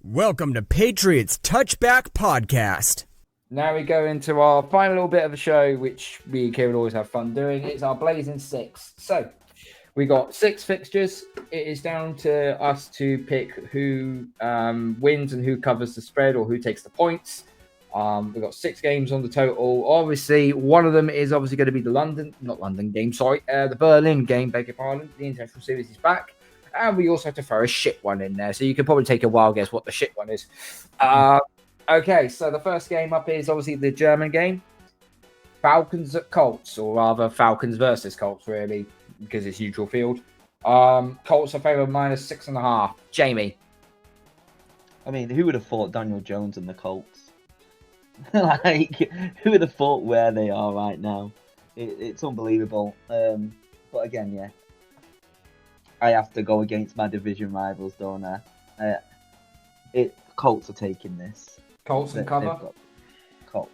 Welcome to Patriots Touchback Podcast. Now we go into our final little bit of the show, which me and Kieren always have fun doing. It's our Blazing Six. So we got 6 fixtures. It is down to us to pick who wins and who covers the spread or who takes the points. We've got 6 games on the total. Obviously, one of them is obviously going to be the the Berlin game, beg your pardon. The International Series is back. And we also have to throw a shit one in there. So you can probably take a wild guess what the shit one is. Okay, so the first game up is obviously the German game. Falcons at Colts, or rather Falcons versus Colts, really, because it's neutral field. Colts are favored -6.5. Jamie. I mean, who would have thought Daniel Jones and the Colts? Like, who would have thought where they are right now? It's unbelievable. But again, yeah. I have to go against my division rivals, don't I? Colts are taking this. Colts and cover?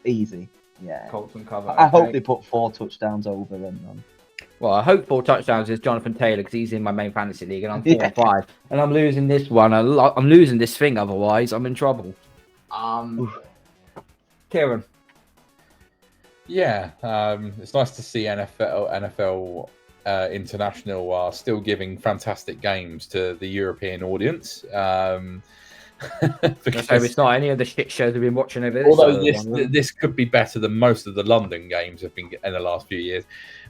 Easy, yeah. Colts and cover. I hope they put 4 touchdowns over them. Well, I hope 4 touchdowns is Jonathan Taylor because he's in my main fantasy league and I'm 4 and 5. And I'm losing this one. I'm losing this thing otherwise. I'm in trouble. Kieren. Yeah, it's nice to see NFL International are still giving fantastic games to the European audience. Because so it's not any of the shit shows we've been watching over this. Although this could be better than most of the London games have been in the last few years.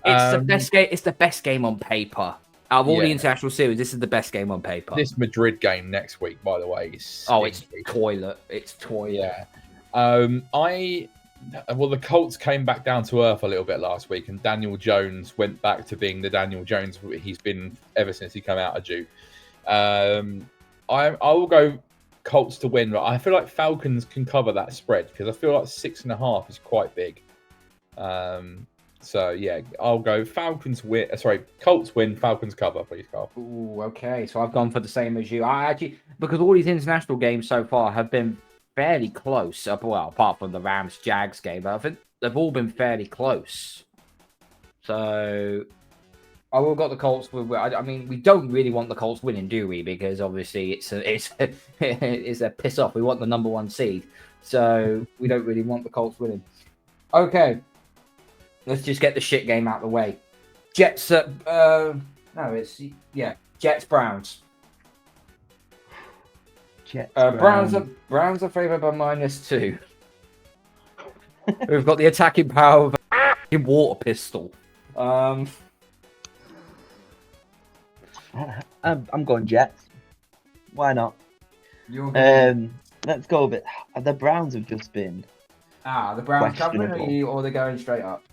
It's the best game. It's the best game on paper. Out of all the international series, this is the best game on paper. This Madrid game next week, by the way, is it's toilet. It's toilet. Yeah. Well, the Colts came back down to earth a little bit last week, and Daniel Jones went back to being the Daniel Jones he's been ever since he came out of Duke. I will go Colts to win, but I feel like Falcons can cover that spread because I feel like 6.5 is quite big. So yeah, I'll go Falcons win. Colts win, Falcons cover, please, Karl. Ooh, okay. So I've gone for the same as you. I actually, because all these international games so far have been fairly close. Well, apart from the Rams-Jags game, but I think they've all been fairly close. So I will got the Colts. I mean, we don't really want the Colts winning, do we? Because obviously it's a piss off. We want the number 1 seed, so we don't really want the Colts winning. Okay, let's just get the shit game out of the way. Jets Jets Browns. Browns are favored by -2. We've got the attacking power of a water pistol. I'm going Jets. Why not? Let's go a bit. The Browns have just been. The Browns covering, or they're going straight up?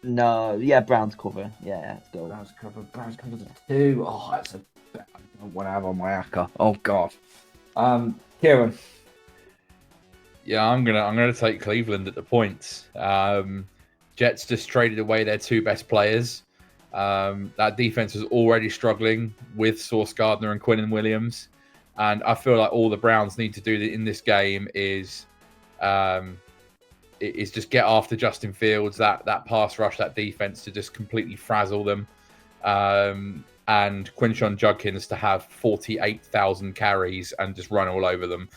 No, yeah, Browns cover. Yeah, let's go. Browns cover the 2. Oh, that's a. I don't want to have on my acca. Oh god. Kieren. Yeah, I'm gonna take Cleveland at the points. Jets just traded away their 2 best players. That defense was already struggling with Sauce Gardner and Quinnen Williams, and I feel like all the Browns need to do in this game is just get after Justin Fields, that pass rush, that defense to just completely frazzle them. And Quinshon Judkins to have 48,000 carries and just run all over them.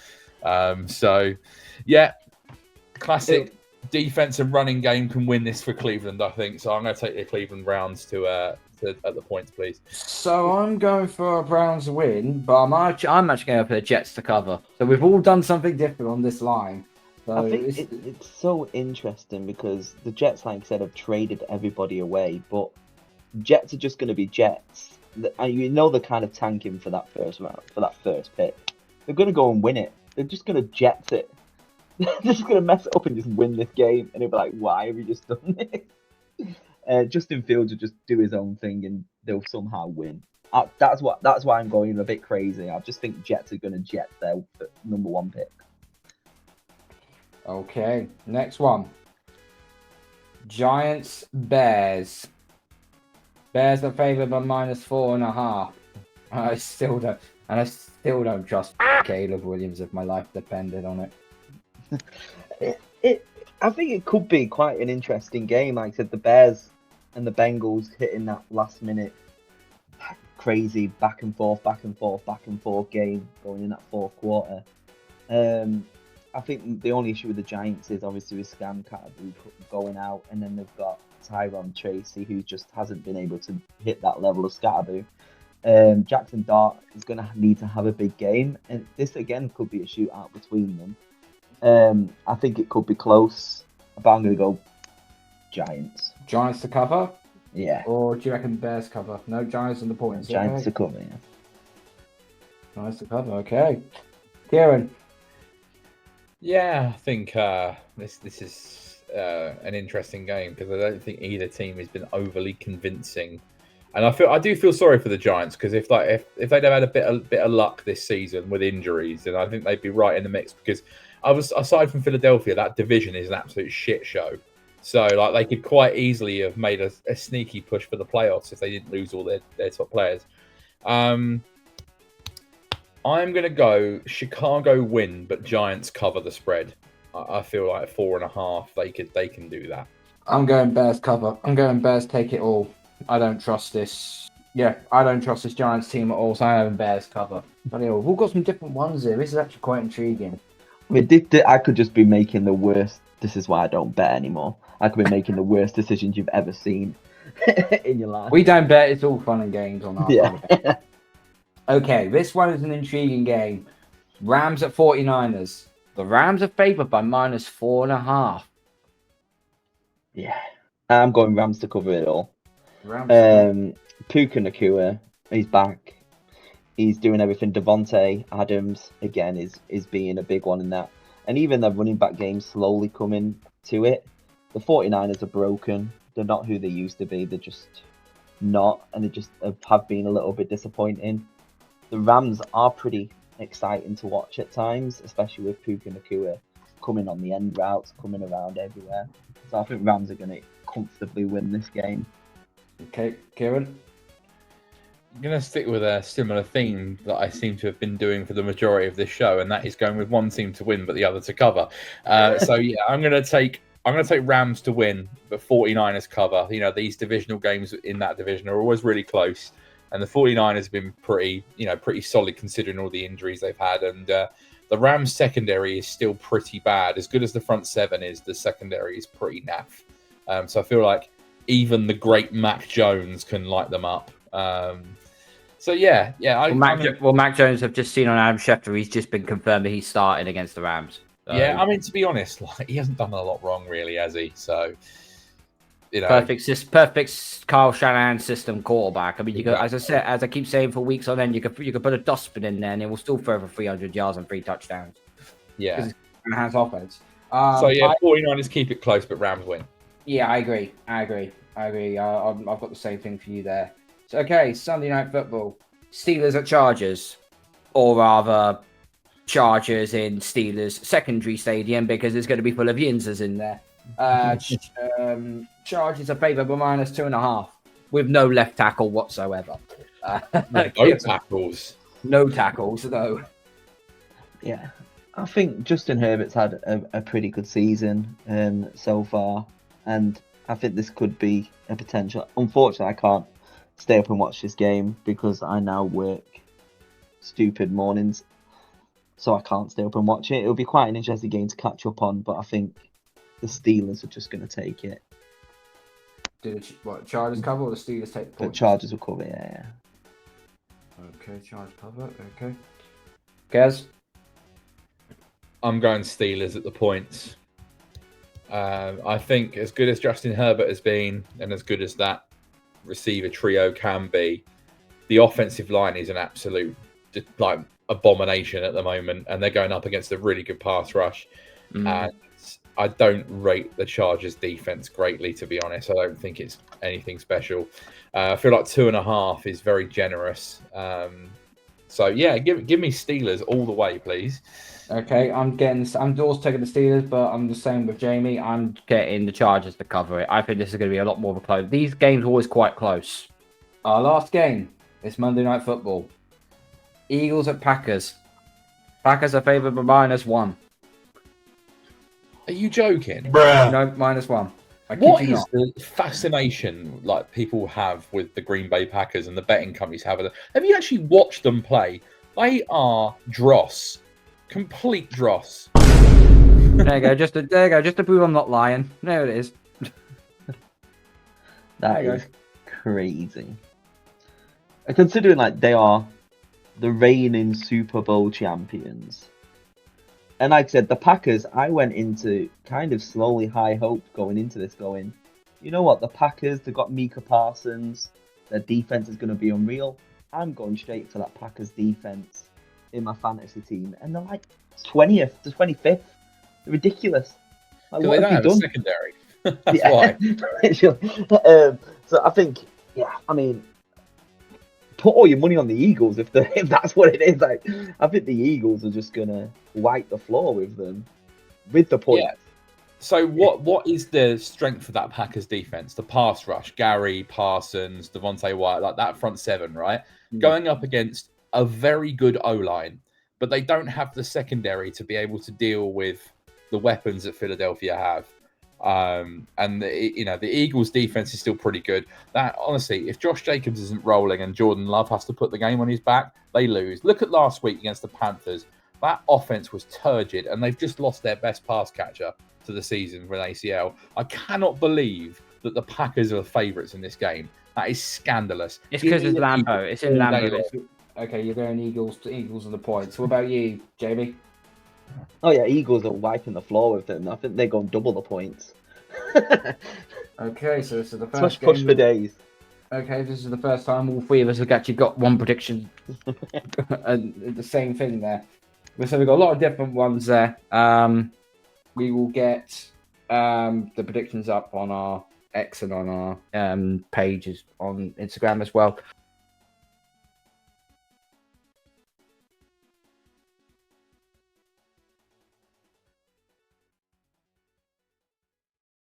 So, yeah, classic defense and running game can win this for Cleveland, I think. So I'm going to take the Cleveland Browns at the points, please. So I'm going for a Browns win, but I'm actually going for the Jets to cover. So we've all done something different on this line. So I think it's so interesting because the Jets, like I said, have traded everybody away, but Jets are just going to be Jets. And you know they're kind of tanking for that first round, for that first pick. They're going to go and win it. They're just going to Jets it. They're just going to mess it up and just win this game. And it'll be like, why have we just done this? Justin Fields will just do his own thing and they'll somehow win. That's why I'm going a bit crazy. I just think Jets are going to jet their number 1 pick. Okay, next one. Giants Bears. Bears are favored by -4.5. I still don't trust Caleb Williams if my life depended on it. I think it could be quite an interesting game. Like I said, the Bears and the Bengals hitting that last minute crazy back and forth game going in that fourth quarter. I think the only issue with the Giants is obviously with Scam Cataboo going out, and then they've got Tyron Tracy, who just hasn't been able to hit that level of Scataboo. Jackson Dart is going to need to have a big game, and this again could be a shootout between them. I think it could be close, but I'm going to go Giants. Giants to cover? Yeah. Or do you reckon Bears cover? No, Giants on the points. Giants okay. to cover, yeah. Giants to cover, okay. Kieren? Yeah, I think this is an interesting game because I don't think either team has been overly convincing, and I do feel sorry for the Giants because if they'd have had a bit of luck this season with injuries, then I think they'd be right in the mix. Because aside from Philadelphia, that division is an absolute shit show. So like they could quite easily have made a sneaky push for the playoffs if they didn't lose all their top players. I'm going to go Chicago win, but Giants cover the spread. I feel like 4.5. They can do that. I'm going Bears cover. I'm going Bears take it all. I don't trust this. Yeah, I don't trust this Giants team at all, so I'm having Bears cover. But anyway, we've all got some different ones here. This is actually quite intriguing. I mean, I could just be making the worst. This is why I don't bet anymore. I could be making the worst decisions you've ever seen in your life. We don't bet. It's all fun and games on our Yeah. Okay, this one is an intriguing game. Rams at 49ers. The Rams are favored by -4.5. Yeah. I'm going Rams to cover it all. Puka Nacua, he's back. He's doing everything. Devontae Adams, again, is being a big one in that. And even their running back game slowly coming to it. The 49ers are broken. They're not who they used to be. They're just not. And they just have been a little bit disappointing. The Rams are pretty exciting to watch at times, especially with Puka Nacua coming on the end routes, coming around everywhere. So I think Rams are going to comfortably win this game. Okay, Kieren? I'm going to stick with a similar theme that I seem to have been doing for the majority of this show, and that is going with one team to win but the other to cover. So yeah, I'm going to take Rams to win, but 49ers cover. You know, these divisional games in that division are always really close. And the 49ers have been pretty solid considering all the injuries they've had. And the Rams secondary is still pretty bad. As good as the front seven is, the secondary is pretty naff. So I feel like even the great Mac Jones can light them up. So yeah. Mac Jones have just seen on Adam Schefter, he's just been confirmed that he's starting against the Rams. So. Yeah, I mean, to be honest, like he hasn't done a lot wrong really, has he? So... You know. Perfect Karl Shanahan system quarterback. I mean, you could, as I keep saying for weeks on end, you could put a dustbin in there and it will still throw for 300 yards and 3 touchdowns. Yeah, because Shanahan's offense. So yeah, 49ers keep it close, but Rams win. Yeah, I agree. I've got the same thing for you there. So okay, Sunday Night Football, Steelers at Chargers, or rather, Chargers in Steelers secondary stadium because it's going to be full of Yinzers in there. Chargers are favored by -2.5 with no left tackle whatsoever. No tackles. No tackles, though. Yeah, I think Justin Herbert's had a pretty good season so far, and I think this could be a potential. Unfortunately, I can't stay up and watch this game because I now work stupid mornings, so I can't stay up and watch it. It'll be quite an interesting game to catch up on, but I think the Steelers are just going to take it. Did Chargers cover or the Steelers take the points? The Chargers will cover, yeah. Okay, Chargers cover. Okay. Gaz? I'm going Steelers at the points. I think as good as Justin Herbert has been and as good as that receiver trio can be, the offensive line is an absolute abomination at the moment, and they're going up against a really good pass rush. And I don't rate the Chargers defense greatly, to be honest. I don't think it's anything special. I feel like 2.5 is very generous. So yeah, give me Steelers all the way, please. Okay, I'm also taking the Steelers, but I'm the same with Jamie. I'm getting the Chargers to cover it. I think this is going to be a lot more of a close. These games are always quite close. Our last game is Monday Night Football. Eagles at Packers. Packers are favored by -1. Are you joking? No, -1. What is the fascination like people have with the Green Bay Packers and the betting companies have? Have you actually watched them play? They are dross, complete dross. There you go. Just to prove I'm not lying. There it is. That is crazy. And considering like they are the reigning Super Bowl champions. And like I said, the Packers, I went into kind of slowly high hope going into this, going, you know what, the Packers, they've got Micah Parsons, their defense is going to be unreal. I'm going straight for that Packers defense in my fantasy team. And they're like 20th to 25th. Ridiculous. Like, What have you done? Secondary. That's why. So I think, I mean, put all your money on the Eagles if that's what it is. Like, I think the Eagles are just gonna wipe the floor with them, with the points. Yeah. So what is the strength of that Packers defense? The pass rush, Gary, Parsons, Devontae Wyatt, like that front seven, right? Going up against a very good O-line, but they don't have the secondary to be able to deal with the weapons that Philadelphia have. And the Eagles defense is still pretty good. That honestly, if Josh Jacobs isn't rolling and Jordan Love has to put the game on his back, they lose. Look at last week against the Panthers. That offense was turgid, and they've just lost their best pass catcher to the season with an ACL. I cannot believe that the Packers are the favourites in this game. That is scandalous. It's because it's Lambeau. It's in Lambeau. Okay, you're going Eagles on the points. What about you, Jamie? Oh yeah, Eagles are wiping the floor with them. I think they're going double the points. Okay, so this is the first game. Push for days. Okay, this is the first time all three of us have actually got one prediction. And the same thing there. So we've got a lot of different ones there. We will get the predictions up on our X and on our pages on Instagram as well.